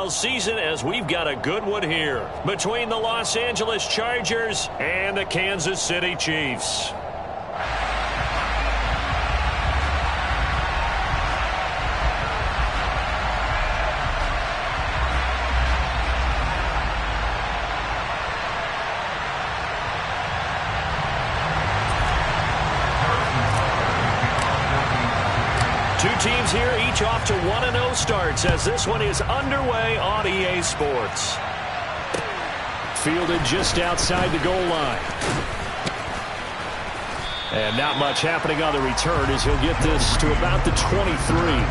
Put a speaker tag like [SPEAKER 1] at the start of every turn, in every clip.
[SPEAKER 1] NFL season, as we've got a good one here between the Los Angeles Chargers and the Kansas City Chiefs. Two teams here, each off to 1-0 starts as this one is underway on EA Sports.
[SPEAKER 2] Fielded just outside the goal line. And not much happening on the return as he'll get this to about the 23.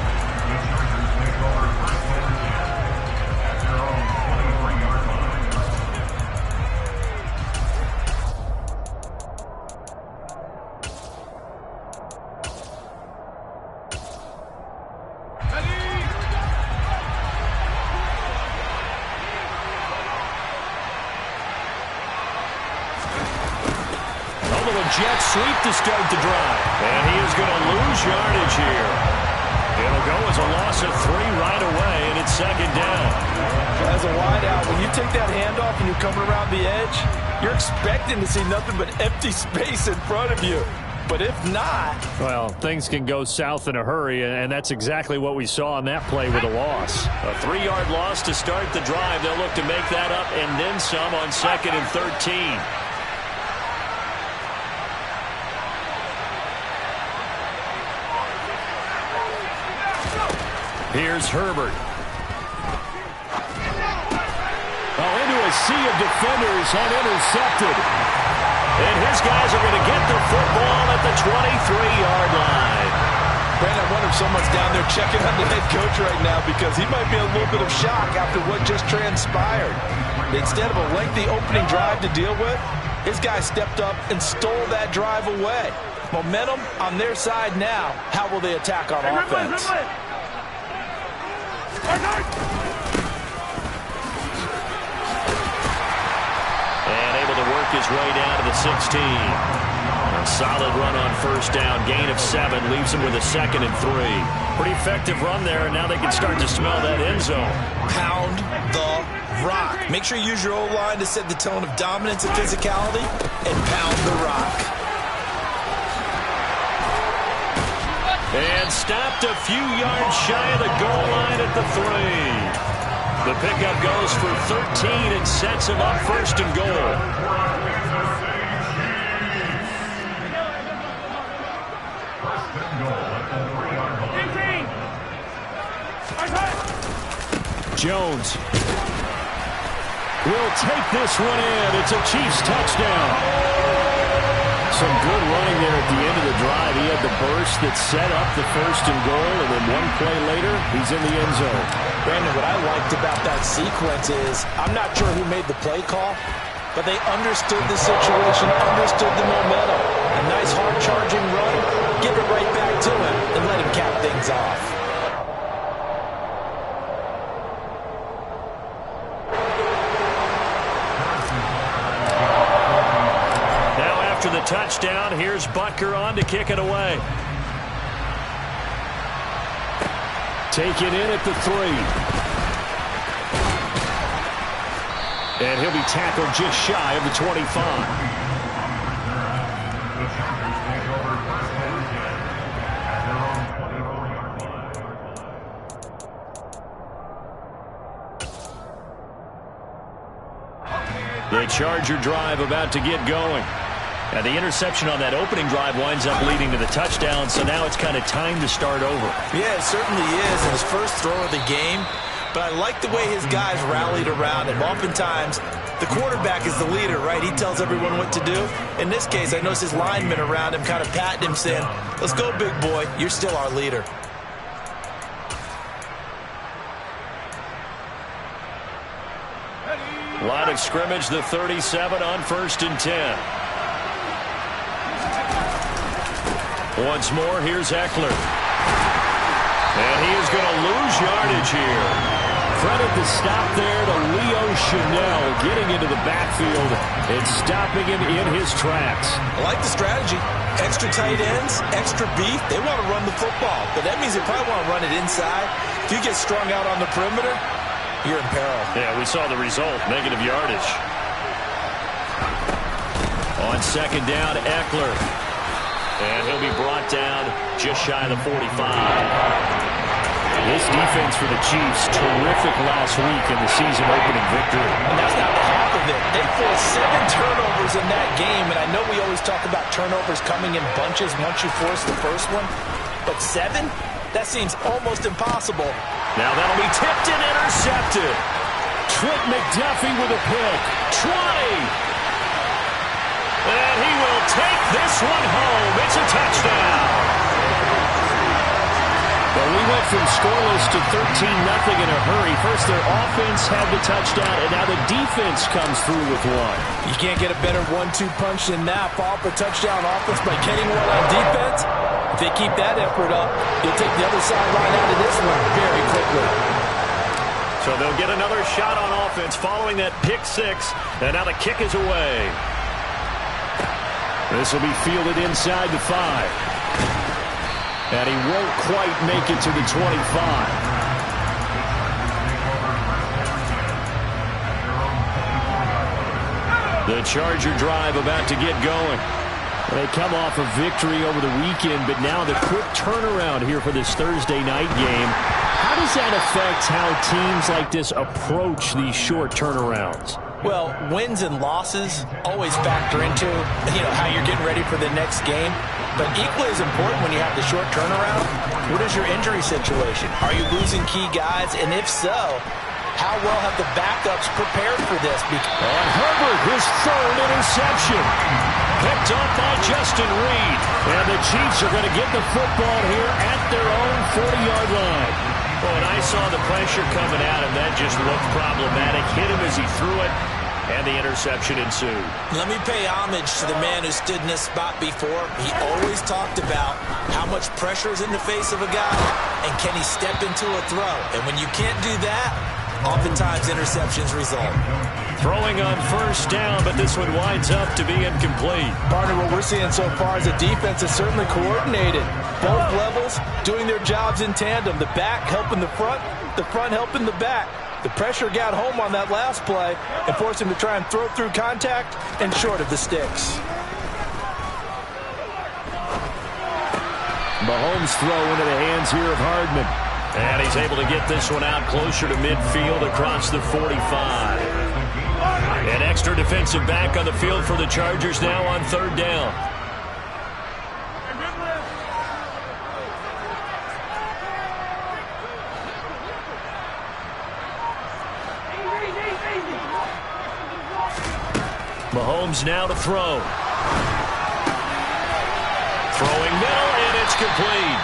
[SPEAKER 1] Jet sweep to start the drive. And he is going to lose yardage here. It'll go as a loss of 3 right away, and it's second down.
[SPEAKER 3] As a wideout, when you take that handoff and you're coming around the edge, you're expecting to see nothing but empty space in front of you. But if not...
[SPEAKER 2] Well, things can go south in a hurry, and that's exactly what we saw on that play with a loss.
[SPEAKER 1] A 3-yard loss to start the drive. They'll look to make that up and then some on 2nd and 13.
[SPEAKER 2] Here's Herbert. Oh, into a sea of defenders and intercepted.
[SPEAKER 1] And his guys are going to get the football at the 23-yard line.
[SPEAKER 3] Brandon, I wonder if someone's down there checking on the head coach right now because he might be in a little bit of shock after what just transpired. Instead of a lengthy opening drive to deal with, his guy stepped up and stole that drive away. Momentum on their side now. How will they attack on offense?
[SPEAKER 1] And able to work his way down to the 16. A solid run on first down. Gain of 7 leaves him with a 2nd and 3. Pretty effective run there, and now they can start to smell that end zone.
[SPEAKER 3] Pound the rock. Make sure you use your O-line to set the tone of dominance and physicality, and pound the rock.
[SPEAKER 1] And stopped a few yards shy of the goal line at the 3. The pickup goes for 13 and sets him up 1st and goal.
[SPEAKER 2] Jones will take this one in. It's a Chiefs touchdown. Some good running there at the end of the drive. He had the burst that set up the 1st and goal, and then one play later, he's in the end zone.
[SPEAKER 3] Brandon, what I liked about that sequence is, I'm not sure who made the play call, but they understood the situation, understood the momentum. A nice hard-charging run, give it right back to him, and let him cap things off.
[SPEAKER 1] After the touchdown, here's Butker on to kick it away.
[SPEAKER 2] Taken in at the 3. And he'll be tackled just shy of the 25.
[SPEAKER 1] The Charger drive about to get going. And the interception on that opening drive winds up leading to the touchdown, so now it's kind of time to start over.
[SPEAKER 3] Yeah, it certainly is in his first throw of the game, but I like the way his guys rallied around him. Oftentimes, the quarterback is the leader, right? He tells everyone what to do. In this case, I noticed his linemen around him kind of patting him, saying, "Let's go, big boy. You're still our leader."
[SPEAKER 1] Line of scrimmage, the 37 on 1st and 10. Once more, here's Eckler. And he is going to lose yardage here.
[SPEAKER 2] Credit the stop there to Leo Chanel getting into the backfield and stopping him in his tracks.
[SPEAKER 3] I like the strategy. Extra tight ends, extra beef. They want to run the football, but that means they probably want to run it inside. If you get strung out on the perimeter, you're in peril.
[SPEAKER 1] Yeah, we saw the result, negative yardage. On second down, Eckler. And he'll be brought down just shy of the 45.
[SPEAKER 2] This defense for the Chiefs, terrific last week in the season-opening victory.
[SPEAKER 3] And that's not the half of it. They forced 7 turnovers in that game, and I know we always talk about turnovers coming in bunches once you force the first one, but 7? That seems almost impossible.
[SPEAKER 1] Now that'll be tipped and intercepted.
[SPEAKER 2] Trent McDuffie with a pick.
[SPEAKER 1] 20! And he will take this one home. It's a touchdown.
[SPEAKER 2] Well, we went from scoreless to 13-0 in a hurry. First, their offense had the touchdown, and now the defense comes through with one.
[SPEAKER 3] You can't get a better 1-2 punch than that. Follow up a touchdown offense by getting one on defense. If they keep that effort up, they'll take the other sideline out of this one very quickly.
[SPEAKER 1] So they'll get another shot on offense following that pick 6, and now the kick is away.
[SPEAKER 2] This will be fielded inside the 5. And he won't quite make it to the 25.
[SPEAKER 1] The Charger drive about to get going.
[SPEAKER 2] They come off a victory over the weekend, but now the quick turnaround here for this Thursday night game. How does that affect how teams like this approach these short turnarounds?
[SPEAKER 3] Well, wins and losses always factor into, how you're getting ready for the next game. But equally as important when you have the short turnaround, what is your injury situation? Are you losing key guys? And if so, how well have the backups prepared for this?
[SPEAKER 2] On Herbert, his 3rd interception.
[SPEAKER 1] Picked up by Justin Reed.
[SPEAKER 2] And the Chiefs are going to get the football here at their own 40-yard line.
[SPEAKER 1] Well, and I saw the pressure coming at him. That just looked problematic. Hit him as he threw it, and the interception ensued.
[SPEAKER 3] Let me pay homage to the man who stood in this spot before. He always talked about how much pressure is in the face of a guy, and can he step into a throw. And when you can't do that, oftentimes interceptions result.
[SPEAKER 1] Throwing on first down, but this one winds up to be incomplete.
[SPEAKER 3] Partner, what we're seeing so far is the defense is certainly coordinated. Both levels doing their jobs in tandem. The back helping the front helping the back. The pressure got home on that last play and forced him to try and throw through contact and short of the sticks.
[SPEAKER 2] Mahomes throw into the hands here of Hardman.
[SPEAKER 1] And he's able to get this one out closer to midfield across the 45. An extra defensive back on the field for the Chargers now on 3rd down. Mahomes now to throw. Throwing middle, and it's complete.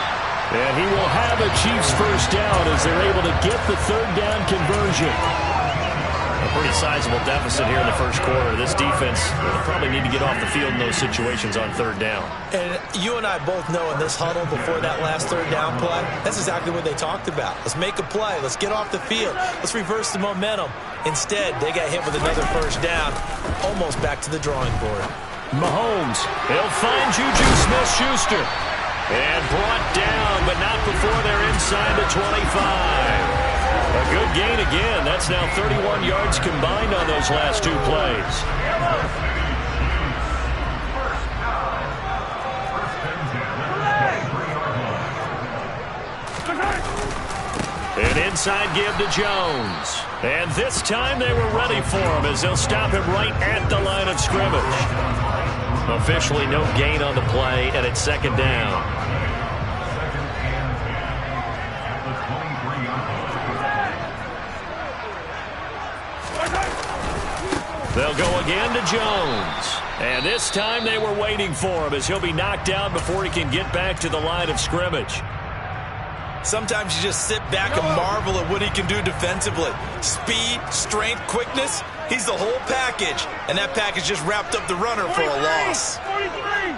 [SPEAKER 2] And he will have a Chiefs first down as they're able to get the 3rd down conversion.
[SPEAKER 1] A pretty sizable deficit here in the first quarter. This defense will probably need to get off the field in those situations on 3rd down.
[SPEAKER 3] And you and I both know in this huddle before that last 3rd down play, that's exactly what they talked about. Let's make a play. Let's get off the field. Let's reverse the momentum. Instead, they got hit with another first down, almost back to the drawing board.
[SPEAKER 2] Mahomes,
[SPEAKER 1] he'll find Juju Smith-Schuster. And brought down, but not before they're inside the 25. A good gain again. That's now 31 yards combined on those last 2 plays. An inside give to Jones. And this time they were ready for him as they'll stop him right at the line of scrimmage. Officially no gain on the play, and it's 2nd down. They'll go again to Jones. And this time they were waiting for him as he'll be knocked down before he can get back to the line of scrimmage.
[SPEAKER 3] Sometimes you just sit back and marvel at what he can do defensively. Speed, strength, quickness. He's the whole package. And that package just wrapped up the runner for a loss.
[SPEAKER 4] 43.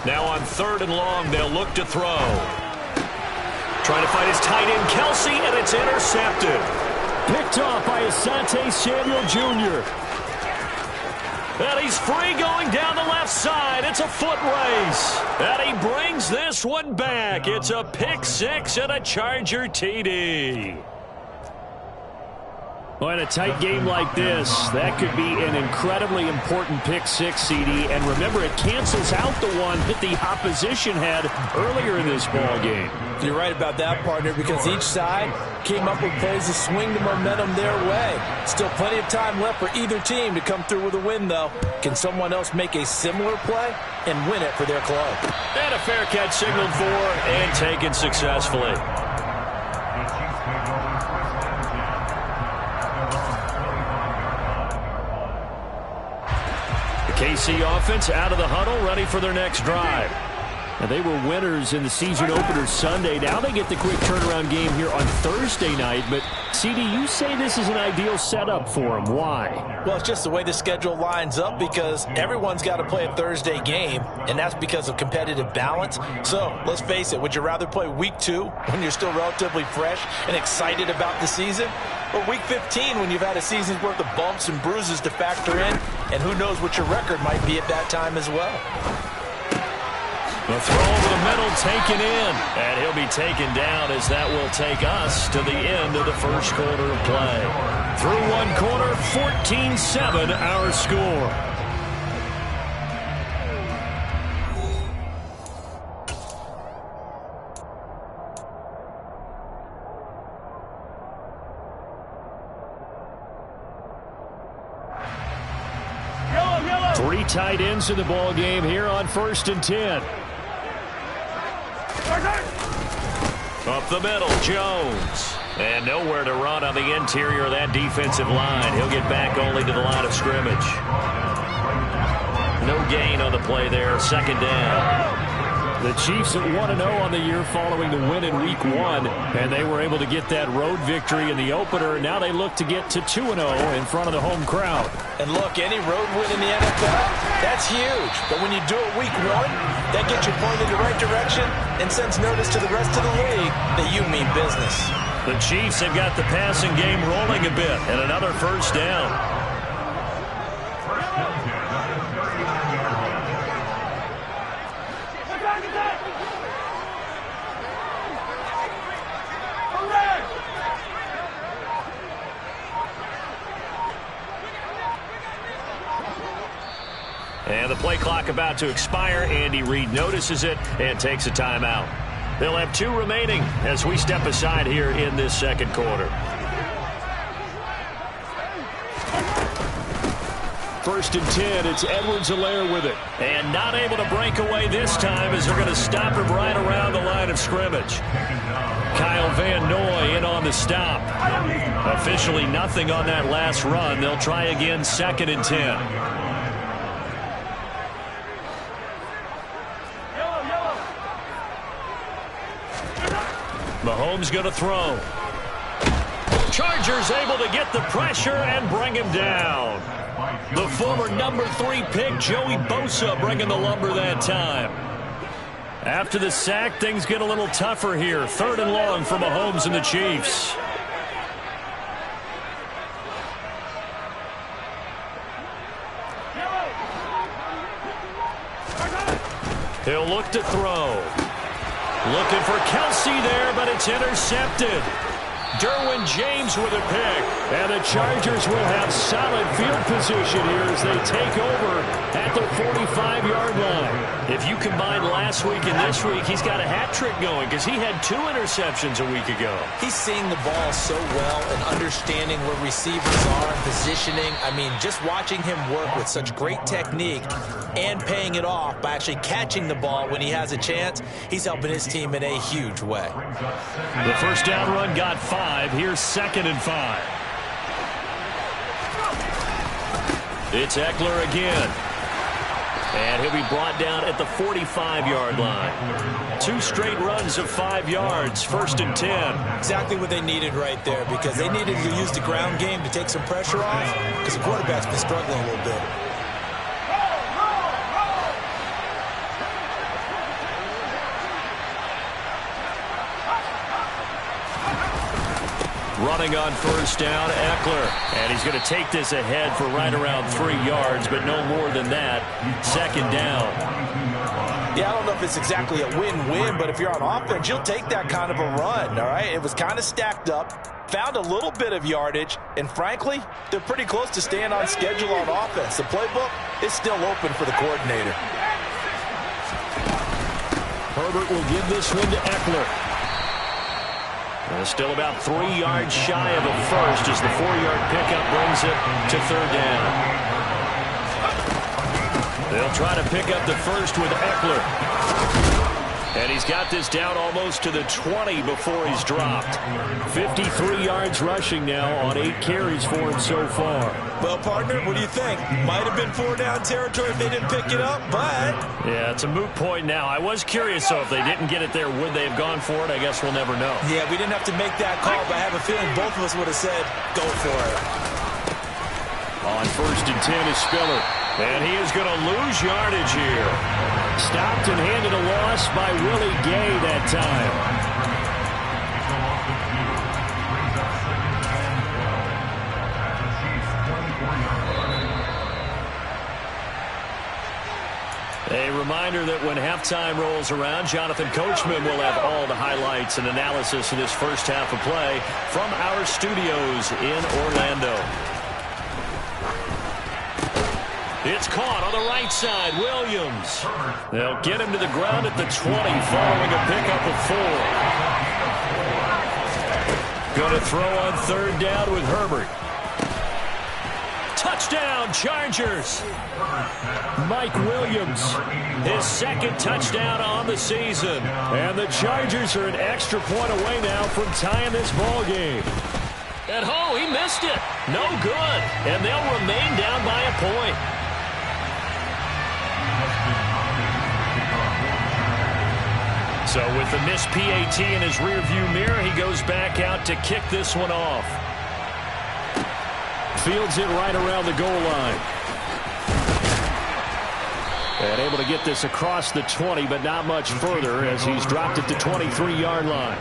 [SPEAKER 1] Now on 3rd and long, they'll look to throw. Trying to find his tight end, Kelsey, and it's intercepted.
[SPEAKER 2] picked off by Asante Samuel Jr.
[SPEAKER 1] And he's free going down the left side. It's a foot race. And he brings this one back. It's a pick six and a Charger TD.
[SPEAKER 2] Well, in a tight game like this, that could be an incredibly important pick six, CD. And remember, it cancels out the one that the opposition had earlier in this ball game.
[SPEAKER 3] You're right about that, partner, because each side came up with plays to swing the momentum their way. Still plenty of time left for either team to come through with a win, though. Can someone else make a similar play and win it for their club?
[SPEAKER 1] And a fair catch signaled for and taken successfully. KC offense out of the huddle, ready for their next drive.
[SPEAKER 2] And they were winners in the season opener Sunday. Now they get the quick turnaround game here on Thursday night. But, CD, you say this is an ideal setup for them. Why?
[SPEAKER 3] Well, it's just the way the schedule lines up because everyone's got to play a Thursday game, and that's because of competitive balance. So, let's face it, would you rather play week 2 when you're still relatively fresh and excited about the season? Or week 15 when you've had a season's worth of bumps and bruises to factor in, and who knows what your record might be at that time as well.
[SPEAKER 1] The throw over the middle taken in, and he'll be taken down as that will take us to the end of the first quarter of play. Through one quarter, 14-7 our score.
[SPEAKER 2] Three tight ends in the ball game here on 1st and 10.
[SPEAKER 1] Up the middle, Jones. And nowhere to run on the interior of that defensive line. He'll get back only to the line of scrimmage. No gain on the play there. Second down.
[SPEAKER 2] The Chiefs at 1-0 on the year following the win in Week 1, and they were able to get that road victory in the opener. Now they look to get to 2-0 in front of the home crowd.
[SPEAKER 3] And look, any road win in the NFL, that's huge. But when you do it Week 1, that gets you pointed in the right direction and sends notice to the rest of the league that you mean business.
[SPEAKER 1] The Chiefs have got the passing game rolling a bit, and another first down. And the play clock about to expire. Andy Reid notices it and takes a timeout. They'll have 2 remaining as we step aside here in this second quarter.
[SPEAKER 2] 1st and 10, it's Edwards-Helaire with it.
[SPEAKER 1] And not able to break away this time as they're going to stop him right around the line of scrimmage. Kyle Van Noy in on the stop. Officially nothing on that last run. They'll try again 2nd and 10. Mahomes going to throw. Chargers able to get the pressure and bring him down. The former number 3 pick, Joey Bosa, bringing the lumber that time. After the sack, things get a little tougher here. 3rd and long for Mahomes and the Chiefs. He'll look to throw. Looking for Kelsey there, but it's intercepted. Derwin James with a pick.
[SPEAKER 2] And the Chargers will have solid field position here as they take over at the 45-yard line.
[SPEAKER 1] If you combine last week and this week, he's got a hat trick going because he had 2 interceptions a week ago.
[SPEAKER 3] He's seeing the ball so well and understanding where receivers are and positioning. I mean, just watching him work with such great technique and paying it off by actually catching the ball when he has a chance, he's helping his team in a huge way.
[SPEAKER 1] The first down run got 5. Here's 2nd and 5. It's Eckler again. And he'll be brought down at the 45-yard line. 2 straight runs of 5 yards, 1st and 10.
[SPEAKER 3] Exactly what they needed right there because they needed to use the ground game to take some pressure off because the quarterback's been struggling a little bit.
[SPEAKER 1] running on first down, Eckler. And he's going to take this ahead for right around 3 yards, but no more than that. Second down.
[SPEAKER 3] Yeah, I don't know if it's exactly a win-win, but if you're on offense, you'll take that kind of a run, all right? It was kind of stacked up, found a little bit of yardage, and frankly, they're pretty close to staying on schedule on offense. The playbook is still open for the coordinator.
[SPEAKER 1] Herbert will give this one to Eckler. Still about 3 yards shy of a first as the 4-yard pickup brings it to third down. They'll try to pick up the first with Eckler. And he's got this down almost to the 20 before he's dropped. 53 yards rushing now on 8 carries for him so far.
[SPEAKER 3] Well, partner, what do you think? Might have been 4-down territory if they didn't pick it up, but...
[SPEAKER 1] Yeah, it's a moot point now. I was curious, so if they didn't get it there, would they have gone for it? I guess we'll never know.
[SPEAKER 3] Yeah, we didn't have to make that call, but I have a feeling both of us would have said, go for it.
[SPEAKER 1] On first and 10 is Spiller. And he is going to lose yardage here. Stopped and handed a loss by Willie Gay that time. A reminder that when halftime rolls around, Jonathan Coachman will have all the highlights and analysis of this first half of play from our studios in Orlando. It's caught on the right side. Williams. They'll get him to the ground at the 20 following a pickup of 4. Going to throw on third down with Herbert. Touchdown, Chargers. Mike Williams, his second touchdown on the season. And the Chargers are an extra point away now from tying this ball game. And he missed it. No good. And they'll remain down by a point. So with the missed PAT in his rearview mirror, he goes back out to kick this one off. Fields it right around the goal line. And able to get this across the 20, but not much further as he's dropped at the 23-yard line.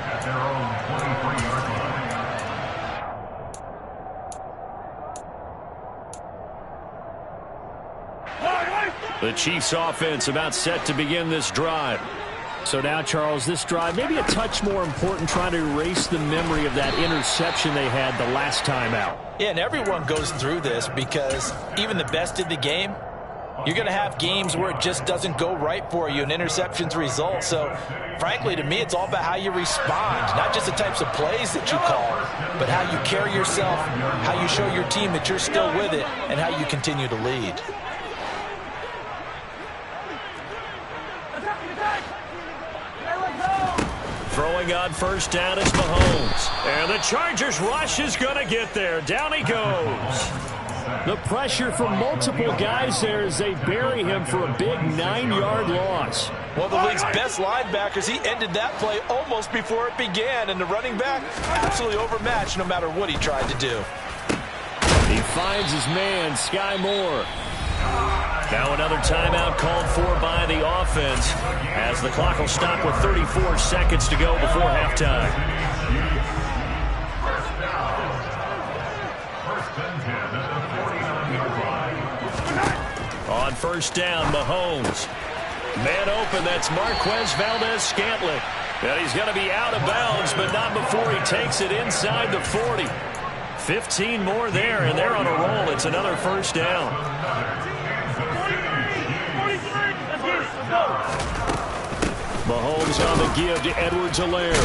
[SPEAKER 1] The Chiefs offense about set to begin this drive. So now, Charles, this drive maybe a touch more important, trying to erase the memory of that interception they had the last time out.
[SPEAKER 3] Yeah, and everyone goes through this because even the best in the game, you're going to have games where it just doesn't go right for you and interceptions result. So, frankly, to me, it's all about how you respond, not just the types of plays that you call, but how you carry yourself, how you show your team that you're still with it, and how you continue to lead.
[SPEAKER 1] Throwing on first down is Mahomes. And the Chargers rush is going to get there. Down he goes.
[SPEAKER 2] The pressure from multiple guys there as they bury him for a big 9-yard loss.
[SPEAKER 3] One of the league's best linebackers, he ended that play almost before it began. And the running back, absolutely overmatched no matter what he tried to do.
[SPEAKER 2] He finds his man, Sky Moore.
[SPEAKER 1] Now another timeout called for by the offense as the clock will stop with 34 seconds to go before halftime. On first down, Mahomes. Man open, that's Marquez Valdez-Scantling. And he's going to be out of bounds, but not before he takes it inside the 40. 15 more there, and they're on a roll. It's another first down.
[SPEAKER 2] Mahomes on the give to Edwards-Helaire.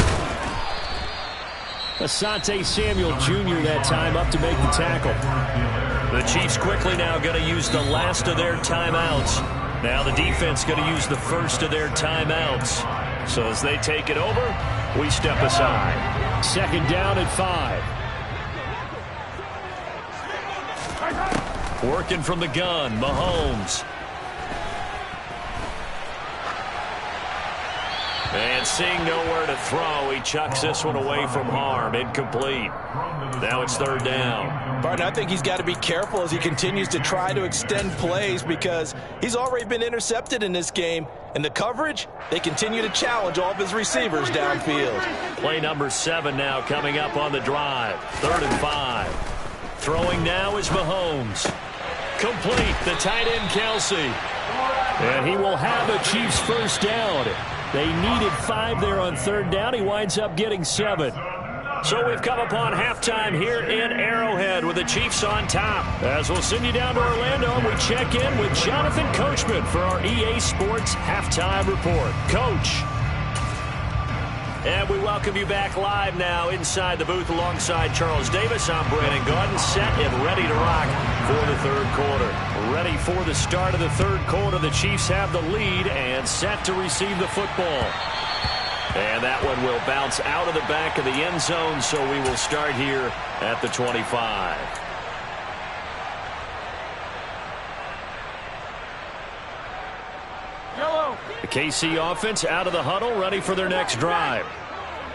[SPEAKER 2] Asante Samuel Jr. that time up to make the tackle.
[SPEAKER 1] The Chiefs quickly now going to use the last of their timeouts. Now the defense going to use the first of their timeouts. So as they take it over, we step aside.
[SPEAKER 2] Second down at 5.
[SPEAKER 1] Working from the gun, Mahomes. And seeing nowhere to throw, he chucks this one away from harm. Incomplete. Now it's third down.
[SPEAKER 3] Barton, I think he's got to be careful as he continues to try to extend plays because he's already been intercepted in this game. And the coverage, they continue to challenge all of his receivers downfield.
[SPEAKER 1] Play number 7 now coming up on the drive. 3rd and 5. Throwing now is Mahomes. Complete, the tight end Kelsey.
[SPEAKER 2] And he will have a Chiefs first down. They needed 5 there on 3rd down. He winds up getting 7.
[SPEAKER 1] So we've come upon halftime here in Arrowhead with the Chiefs on top. As we'll send you down to Orlando, and we check in with Jonathan Coachman for our EA Sports Halftime Report. Coach. And we welcome you back live now inside the booth alongside Charles Davis. I'm Brandon Gaudin, set and ready to rock for the 3rd quarter. Ready for the start of the 3rd quarter. The Chiefs have the lead and set to receive the football. And that one will bounce out of the back of the end zone, so we will start here at the 25. The KC offense out of the huddle, ready for their next drive.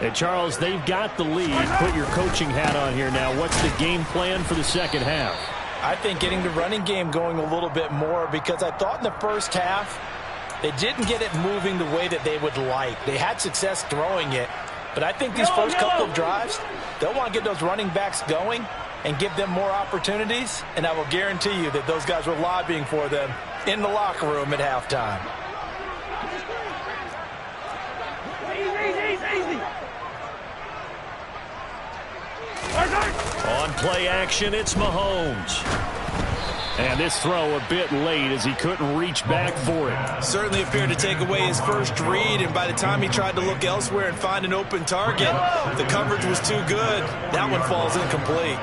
[SPEAKER 2] And Charles, they've got the lead. Put your coaching hat on here now. What's the game plan for the second half?
[SPEAKER 3] I think getting the running game going a little bit more because I thought in the first half they didn't get it moving the way that they would like. They had success throwing it, but I think these first couple of drives, they'll want to get those running backs going and give them more opportunities, and I will guarantee you that those guys were lobbying for them in the locker room at halftime.
[SPEAKER 1] On play action, it's Mahomes.
[SPEAKER 2] And this throw a bit late as he couldn't reach back for it.
[SPEAKER 3] Certainly appeared to take away his first read, and by the time he tried to look elsewhere and find an open target, the coverage was too good. That one falls incomplete.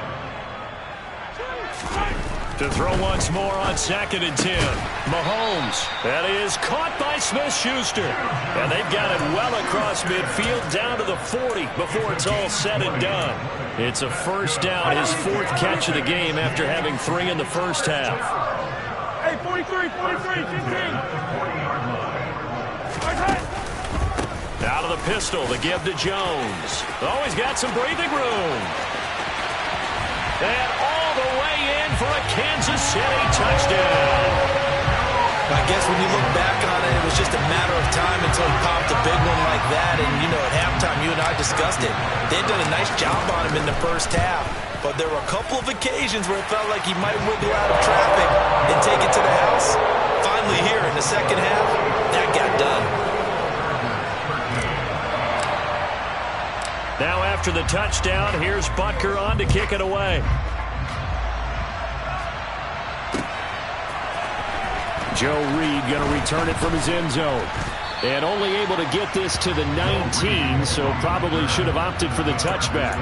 [SPEAKER 1] To throw once more on 2nd and 10. Mahomes. That is caught by Smith-Schuster. And they've got it well across midfield down to the 40 before it's all said and done. It's a first down, his 4th catch of the game after having 3 in the first half.
[SPEAKER 4] Hey, 43, 15.
[SPEAKER 1] Out of the pistol, the give to Jones. Oh, he's got some breathing room. And all the way in for a Kansas City touchdown.
[SPEAKER 3] I guess when you look back on it, it was just a matter of time until he popped a big one like that. And, you know, at halftime, you and I discussed it. They had done a nice job on him in the first half. But there were a couple of occasions where it felt like he might wiggle out of traffic and take it to the house. Finally here in the second half, that got done.
[SPEAKER 1] Now after the touchdown, here's Butker on to kick it away.
[SPEAKER 2] Joe Reed going to return it from his end zone. And only able to get this to the 19, so probably should have opted for the touchback.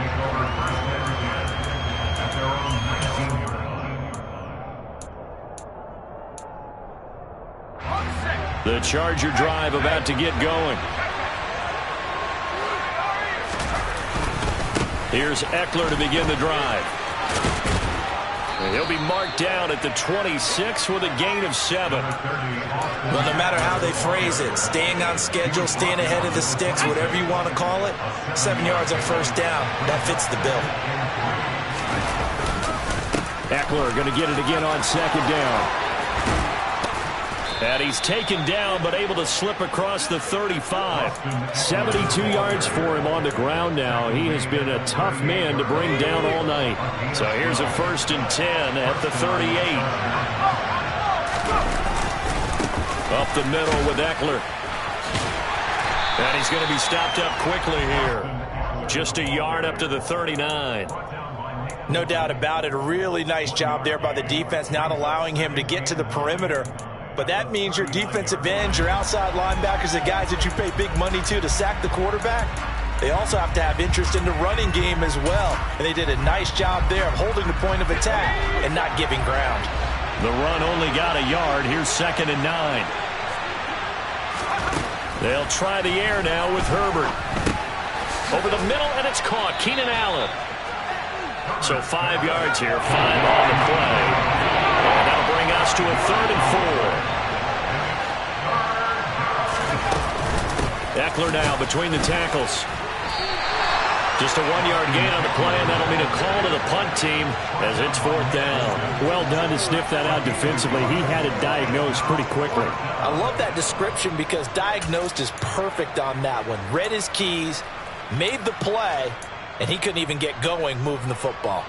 [SPEAKER 2] The Charger drive about to get going. Here's Eckler to begin the drive. And he'll be marked down at the 26 with a gain of 7.
[SPEAKER 3] Well, no matter how they phrase it, staying on schedule, staying ahead of the sticks, whatever you want to call it, 7 yards on first down, that fits the bill.
[SPEAKER 2] Eckler going to get it again on 2nd down.
[SPEAKER 1] And he's taken down, but able to slip across the 35.
[SPEAKER 2] 72 yards for him on the ground now. He has been a tough man to bring down all night.
[SPEAKER 1] So here's a 1st and 10 at the 38. Up the middle with Eckler. And he's going to be stopped up quickly here. Just a yard up to the 39.
[SPEAKER 3] No doubt about it. A really nice job there by the defense, not allowing him to get to the perimeter. But that means your defensive ends, your outside linebackers, the guys that you pay big money to sack the quarterback, they also have to have interest in the running game as well. And they did a nice job there of holding the point of attack and not giving ground.
[SPEAKER 1] The run only got a yard. Here's 2nd and 9. They'll try the air now with Herbert. Over the middle, and it's caught. Keenan Allen. So 5 yards here, 5 on the play. And that'll bring us to a 3rd and 4. Eckler now between the tackles. Just a 1-yard gain on the play, and that'll mean a call to the punt team as it's 4th down.
[SPEAKER 2] Well done to sniff that out defensively. He had it diagnosed pretty quickly.
[SPEAKER 3] I love that description because diagnosed is perfect on that one. Read his keys, made the play, and he couldn't even get going moving the football.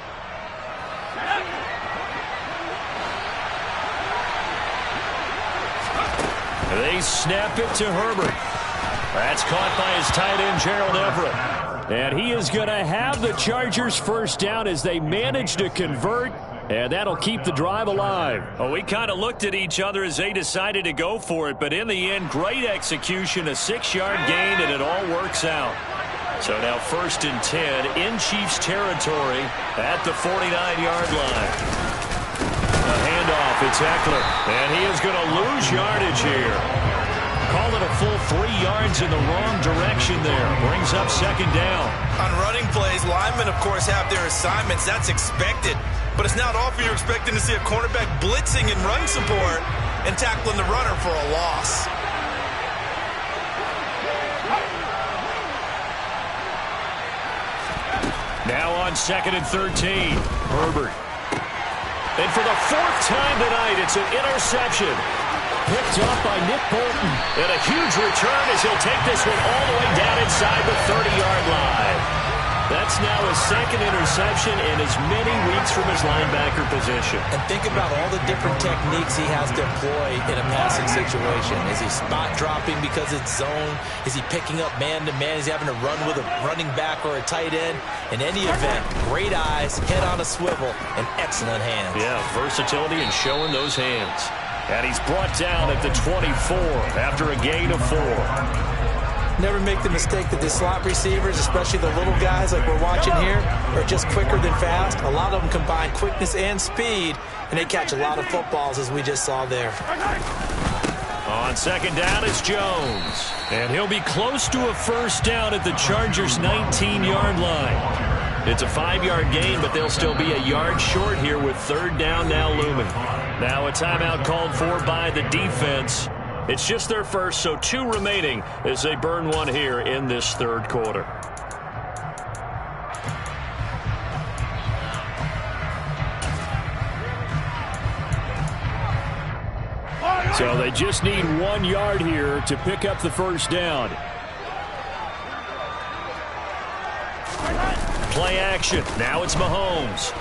[SPEAKER 1] They snap it to Herbert. That's caught by his tight end, Gerald Everett.
[SPEAKER 2] And he is going to have the Chargers first down as they manage to convert, and that'll keep the drive alive.
[SPEAKER 1] Well, we kind of looked at each other as they decided to go for it, but in the end, great execution, a 6-yard gain, and it all works out. So now 1st and 10 in Chiefs territory at the 49-yard line. A handoff, it's Eckler, and he is going to lose yardage here. Call it a full 3 yards in the wrong direction there. Brings up 2nd down.
[SPEAKER 5] On running plays, linemen, of course, have their assignments. That's expected. But it's not often you're expecting to see a cornerback blitzing in run support and tackling the runner for a loss.
[SPEAKER 1] Now on 2nd and 13. Herbert. And for the 4th time tonight, it's an interception.
[SPEAKER 2] Picked up by Nick Bolton.
[SPEAKER 1] And a huge return as he'll take this one all the way down inside the 30-yard line. That's now his 2nd interception in as many weeks from his linebacker position.
[SPEAKER 3] And think about all the different techniques he has to employ in a passing situation. Is he spot dropping because it's zone? Is he picking up man-to-man? Is he having to run with a running back or a tight end? In any event, great eyes, head on a swivel, and excellent hands.
[SPEAKER 1] Yeah, versatility and showing those hands. And he's brought down at the 24 after a gain of 4.
[SPEAKER 3] Never make the mistake that the slot receivers, especially the little guys like we're watching here, are just quicker than fast. A lot of them combine quickness and speed, and they catch a lot of footballs, as we just saw there.
[SPEAKER 1] On 2nd down, it's Jones. And he'll be close to a 1st down at the Chargers' 19-yard line. It's a 5-yard gain, but they'll still be a yard short here with 3rd down now looming. Now a timeout called for by the defense. It's just their first, so 2 remaining as they burn one here in this 3rd quarter.
[SPEAKER 2] So they just need 1 yard here to pick up the 1st down.
[SPEAKER 1] Play action. Now it's Mahomes.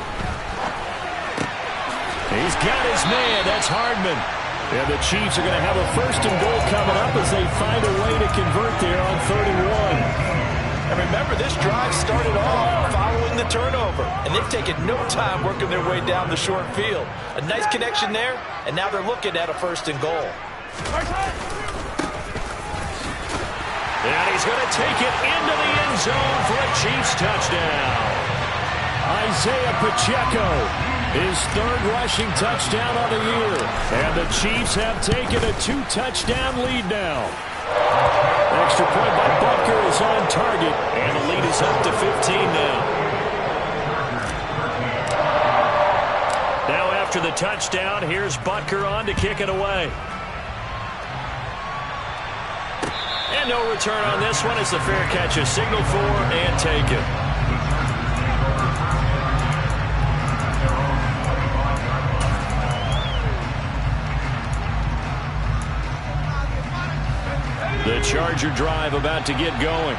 [SPEAKER 1] He's got his man. That's Hardman.
[SPEAKER 2] And the Chiefs are going to have a 1st and goal coming up as they find a way to convert there on 3rd and 1.
[SPEAKER 3] And remember, this drive started off following the turnover, and they've taken no time working their way down the short field. A nice connection there, and now they're looking at a 1st and goal.
[SPEAKER 1] And he's going to take it into the end zone for a Chiefs touchdown.
[SPEAKER 2] Isaiah Pacheco, his 3rd rushing touchdown on the year. And the Chiefs have taken a 2-touchdown lead now. Extra point by Butker is on target.
[SPEAKER 1] And the lead is up to 15 now. Now after the touchdown, here's Butker on to kick it away. And no return on this one as the fair catch is signaled for and taken. The Charger drive about to get going.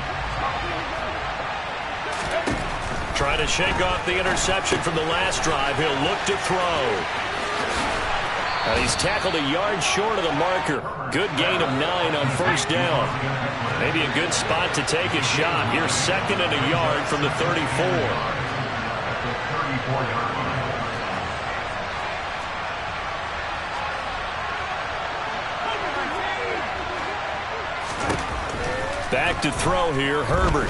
[SPEAKER 1] Trying to shake off the interception from the last drive. He'll look to throw. He's tackled a yard short of the marker. Good gain of 9 on 1st down. Maybe a good spot to take a shot. Here's 2nd and a yard from the 34. Back to throw here, Herbert.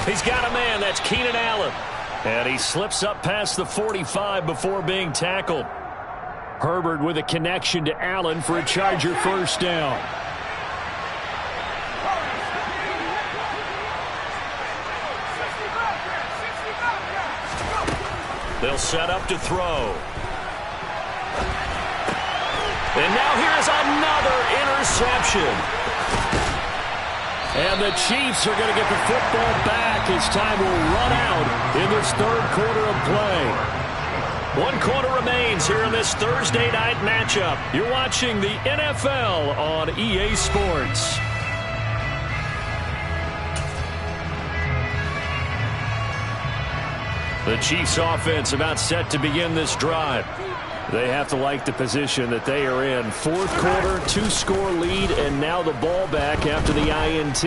[SPEAKER 1] He's got a man. That's Keenan Allen. And he slips up past the 45 before being tackled.
[SPEAKER 2] Herbert with a connection to Allen for a Charger 1st down.
[SPEAKER 1] They'll set up to throw. And now here's another interception.
[SPEAKER 2] And the Chiefs are going to get the football back as time will run out in this third quarter of play.
[SPEAKER 1] 1 quarter remains here in this Thursday night matchup. You're watching the NFL on EA Sports. The Chiefs offense about set to begin this drive. They have to like the position that they are in. Fourth quarter, 2-score lead, and now the ball back after the INT.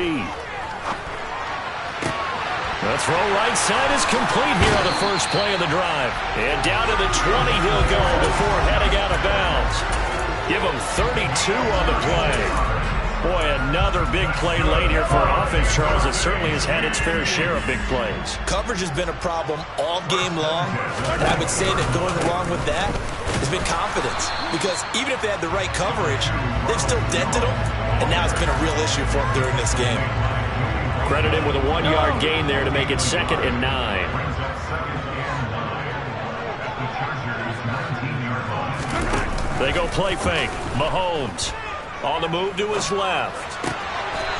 [SPEAKER 1] The throw right side is complete here on the first play of the drive. And down to the 20 he'll go before heading out of bounds. Give him 32 on the play. Boy, another big play late here for offense, Charles. It certainly has had its fair share of big plays.
[SPEAKER 3] Coverage has been a problem all game long, and I would say that going along with that has been confidence. Because even if they had the right coverage, they've still dented them, and now it's been a real issue for them during this game.
[SPEAKER 1] Credit him with a 1-yard gain there to make it 2nd and 9. They go play fake. Mahomes on the move to his left.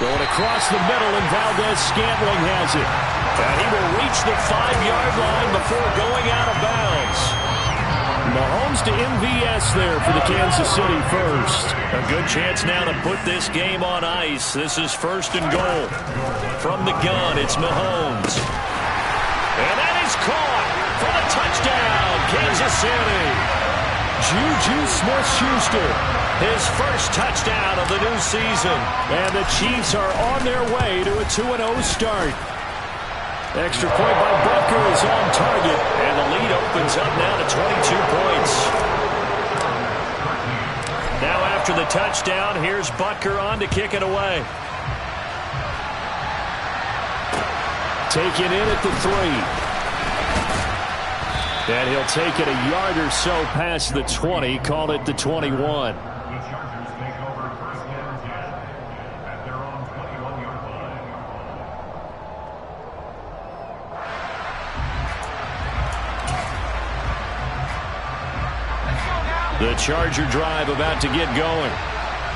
[SPEAKER 2] Going across the middle, and Valdez-Scantling has it.
[SPEAKER 1] And he will reach the 5-yard line before going out of bounds.
[SPEAKER 2] Mahomes to MVS there for the Kansas City first.
[SPEAKER 1] A good chance now to put this game on ice. This is 1st and goal. From the gun, it's Mahomes. And that is caught for the touchdown, Kansas City.
[SPEAKER 2] Juju Smith-Schuster,
[SPEAKER 1] his first touchdown of the new season.
[SPEAKER 2] And the Chiefs are on their way to a 2-0 start. Extra point by Butker is on target.
[SPEAKER 1] And the lead opens up now to 22 points. Now after the touchdown, here's Butker on to kick it away.
[SPEAKER 2] Taken in at the 3. And he'll take it a yard or so past the 20, call it the 21. The Charger drive about to get going.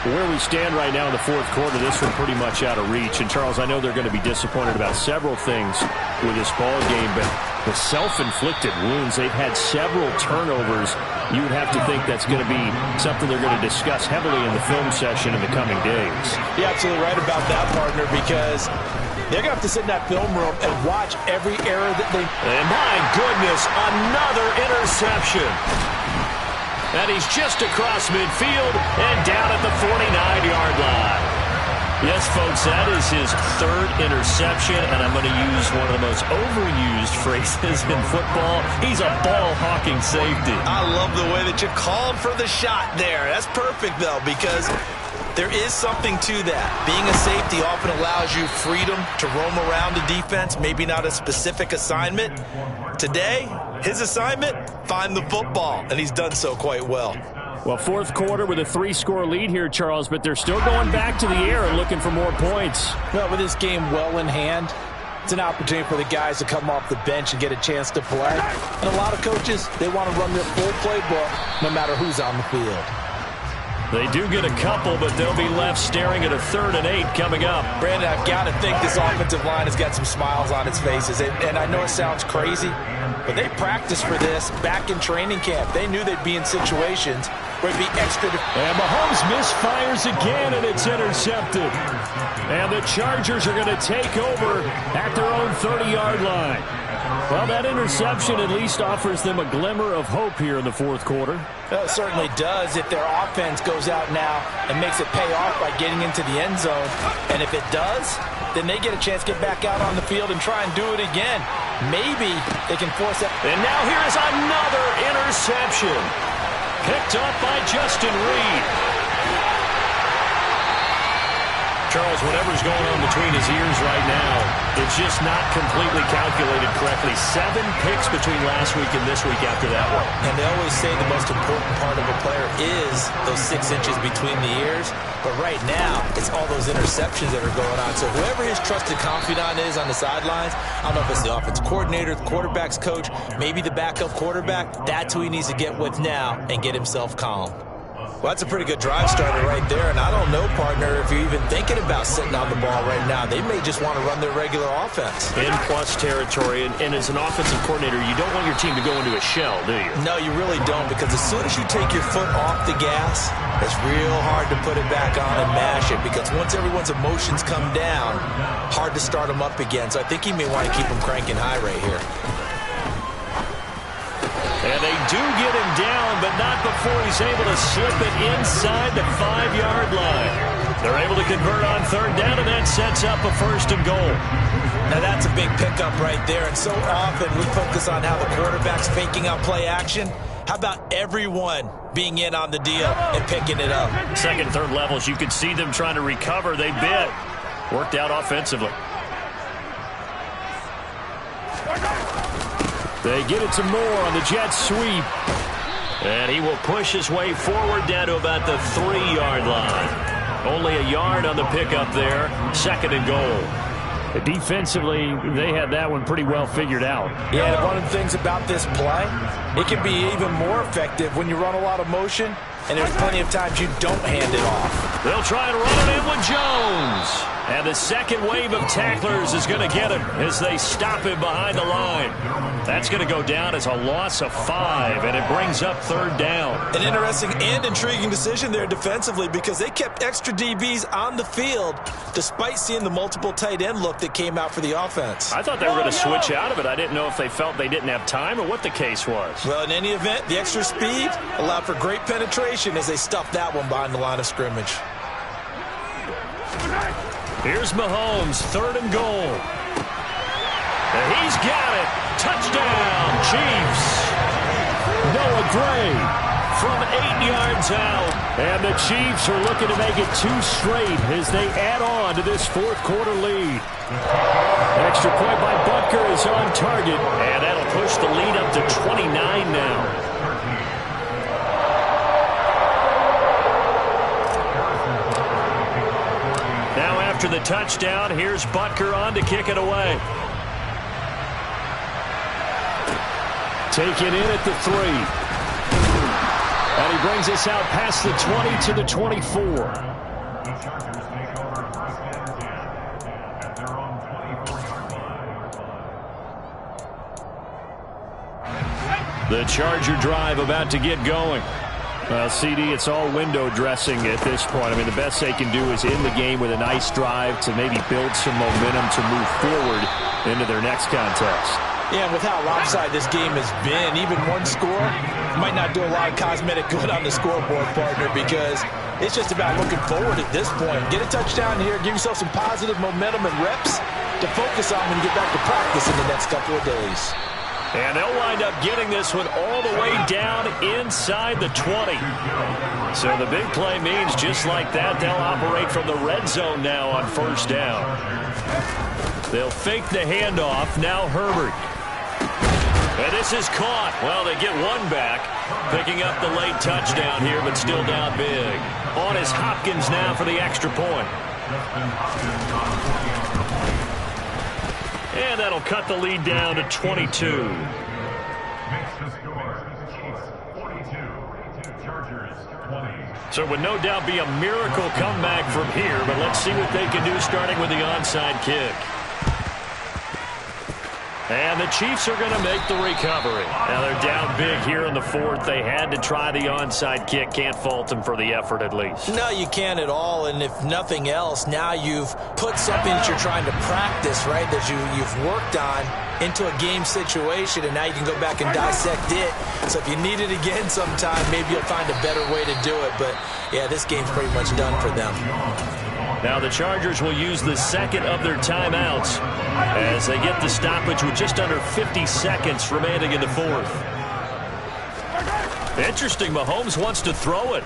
[SPEAKER 2] Where we stand right now in the fourth quarter, this one pretty much out of reach. And, Charles, I know they're going to be disappointed about several things with this ball game, but the self-inflicted wounds, they've had several turnovers. You would have to think that's going to be something they're going to discuss heavily in the film session in the coming days.
[SPEAKER 3] You're absolutely right about that, partner, because they're going to have to sit in that film room and watch every error that they...
[SPEAKER 1] And my goodness, another interception. And he's just across midfield and down at the 49-yard line. Yes, folks, that is his 3rd interception, and I'm going to use one of the most overused phrases in football. He's a ball-hawking safety.
[SPEAKER 5] I love the way that you called for the shot there. That's perfect, though, because there is something to that. Being a safety often allows you freedom to roam around the defense, maybe not a specific assignment. Today, his assignment, find the football, and he's done so quite well.
[SPEAKER 2] Well, fourth quarter with a 3-score lead here, Charles, but they're still going back to the air and looking for more points.
[SPEAKER 3] Well, with this game well in hand, it's an opportunity for the guys to come off the bench and get a chance to play. And a lot of coaches, they want to run their full playbook no matter who's on the field.
[SPEAKER 1] They do get a couple, but they'll be left staring at a 3rd and 8 coming up.
[SPEAKER 3] Brandon, I've got to think this offensive line has got some smiles on its faces. And I know it sounds crazy, but they practiced for this back in training camp. They knew they'd be in situations where it'd be extra.
[SPEAKER 2] And Mahomes misfires again, and it's intercepted. And the Chargers are going to take over at their own 30-yard line. Well, that interception at least offers them a glimmer of hope here in the fourth quarter.
[SPEAKER 3] Well, it certainly does if their offense goes out now and makes it pay off by getting into the end zone. And if it does, then they get a chance to get back out on the field and try and do it again. Maybe they can force that.
[SPEAKER 1] And now here's another interception. Picked up by Justin Reed. Charles, whatever's going on between his ears right now, it's just not completely calculated correctly. 7 picks between last week and this week after that one.
[SPEAKER 3] And they always say the most important part of a player is those 6 inches between the ears. But right now, it's all those interceptions that are going on. So whoever his trusted confidant is on the sidelines, I don't know if it's the offense coordinator, the quarterback's coach, maybe the backup quarterback, that's who he needs to get with now and get himself calm.
[SPEAKER 5] Well, that's a pretty good drive starter right there, and I don't know, partner, if you're even thinking about sitting on the ball right now. They may just want to run their regular offense.
[SPEAKER 1] In plus territory, and as an offensive coordinator, you don't want your team to go into a shell, do you?
[SPEAKER 5] No, you really don't, because as soon as you take your foot off the gas, it's real hard to put it back on and mash it, because once everyone's emotions come down, hard to start them up again. So I think he may want to keep them cranking high right here.
[SPEAKER 1] And they do get him down, but not before he's able to slip it inside the 5-yard line. They're able to convert on third down, and that sets up a 1st and goal.
[SPEAKER 5] Now that's a big pickup right there, and so often we focus on how the quarterback's faking out play action. How about everyone being in on the deal and picking it up?
[SPEAKER 1] Second, third levels, you could see them trying to recover. They bit. Worked out offensively.
[SPEAKER 2] They get it to Moore on the jet sweep.
[SPEAKER 1] And he will push his way forward down to about the 3-yard line. Only a yard on the pickup there. 2nd and goal.
[SPEAKER 2] Defensively, they had that one pretty well figured out.
[SPEAKER 3] Yeah, and one of the things about this play, it can be even more effective when you run a lot of motion, and there's plenty of times you don't hand it off.
[SPEAKER 1] They'll try and run it in with Jones. And the second wave of tacklers is going to get him as they stop him behind the line. That's going to go down as a loss of 5, and it brings up 3rd down.
[SPEAKER 5] An interesting and intriguing decision there defensively, because they kept extra DBs on the field despite seeing the multiple tight end look that came out for the offense.
[SPEAKER 1] I thought they were going to switch out of it. I didn't know if they felt they didn't have time or what the case was.
[SPEAKER 5] Well, in any event, the extra speed allowed for great penetration as they stuffed that one behind the line of scrimmage.
[SPEAKER 1] Here's Mahomes, 3rd and goal. And he's got it. Touchdown, Chiefs.
[SPEAKER 2] Noah Gray
[SPEAKER 1] from 8 yards out.
[SPEAKER 2] And the Chiefs are looking to make it 2 straight as they add on to this 4th quarter lead. Extra point by Butker is on target.
[SPEAKER 1] And that'll push the lead up to 29 now. Now after the touchdown, here's Butker on to kick it away.
[SPEAKER 2] Taken in at the 3. And he brings us out past the 20 to the 24.
[SPEAKER 1] The Charger drive about to get going.
[SPEAKER 2] Well, CD, it's all window dressing at this point. I mean, the best they can do is end the game with a nice drive to maybe build some momentum to move forward into their next contest.
[SPEAKER 5] Yeah, and with how lopsided this game has been, even one score might not do a lot of cosmetic good on the scoreboard, partner, because it's just about looking forward at this point. Get a touchdown here, give yourself some positive momentum and reps to focus on when you get back to practice in the next couple of days.
[SPEAKER 1] And they'll wind up getting this one all the way down inside the 20. So the big play means just like that, they'll operate from the red zone now on 1st down. They'll fake the handoff. Now Herbert. And this is caught. Well, they get one back, picking up the late touchdown here, but still down big. On is Hopkins now for the extra point. And that'll cut the lead down to 22. So it would no doubt be a miracle comeback from here, but let's see what they can do starting with the onside kick. And the Chiefs are going to make the recovery. Now they're down big here in the 4th. They had to try the onside kick. Can't fault them for the effort at least.
[SPEAKER 5] No, you can't at all. And if nothing else, now you've put something that you're trying to practice, right, that you've worked on into a game situation, and now you can go back and dissect it. So if you need it again sometime, maybe you'll find a better way to do it. But, yeah, this game's pretty much done for them.
[SPEAKER 1] Now the Chargers will use the 2nd of their timeouts as they get the stoppage with just under 50 seconds remaining in the 4th. Interesting, Mahomes wants to throw it.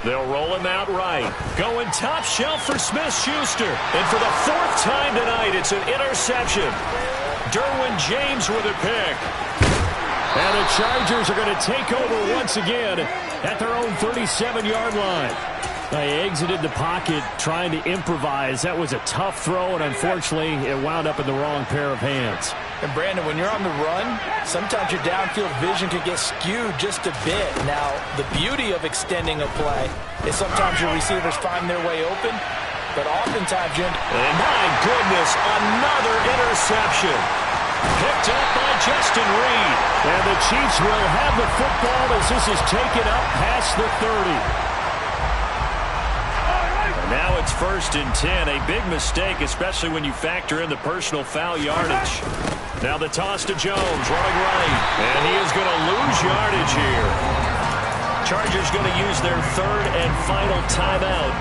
[SPEAKER 1] They'll roll him out right. Going top shelf for Smith-Schuster. And for the 4th time tonight, it's an interception. Derwin James with a pick.
[SPEAKER 2] And the Chargers are going to take over once again at their own 37-yard line. They exited the pocket trying to improvise. That was a tough throw, and unfortunately, it wound up in the wrong pair of hands.
[SPEAKER 5] And Brandon, when you're on the run, sometimes your downfield vision can get skewed just a bit. Now, the beauty of extending a play is sometimes your receivers find their way open, but oftentimes you're...
[SPEAKER 1] And my goodness, another interception. Picked up by Justin Reed.
[SPEAKER 2] And the Chiefs will have the football as this is taken up past the 30.
[SPEAKER 1] Now it's 1st and 10. A big mistake, especially when you factor in the personal foul yardage. Now the toss to Jones, running right. And he is going to lose yardage here. Chargers going to use their 3rd and final timeout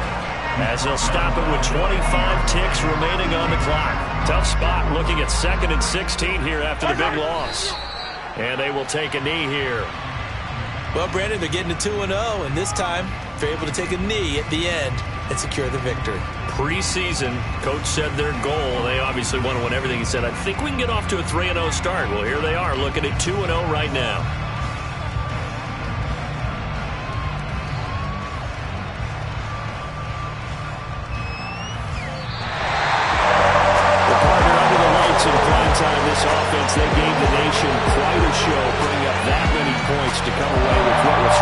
[SPEAKER 1] as they'll stop it with 25 ticks remaining on the clock. Tough spot looking at 2nd and 16 here after the big loss. And they will take a knee here.
[SPEAKER 5] Well, Brandon, they're getting to 2-0, and this time they're able to take a knee at the end and secure the victory.
[SPEAKER 1] Preseason, coach said their goal, they obviously want to win everything. He said, I think we can get off to a 3-0 start. Well, here they are looking at 2-0 right now.
[SPEAKER 2] The partner under the lights in prime time this offense. They gave the nation quite a show, putting up that many points to come away with what was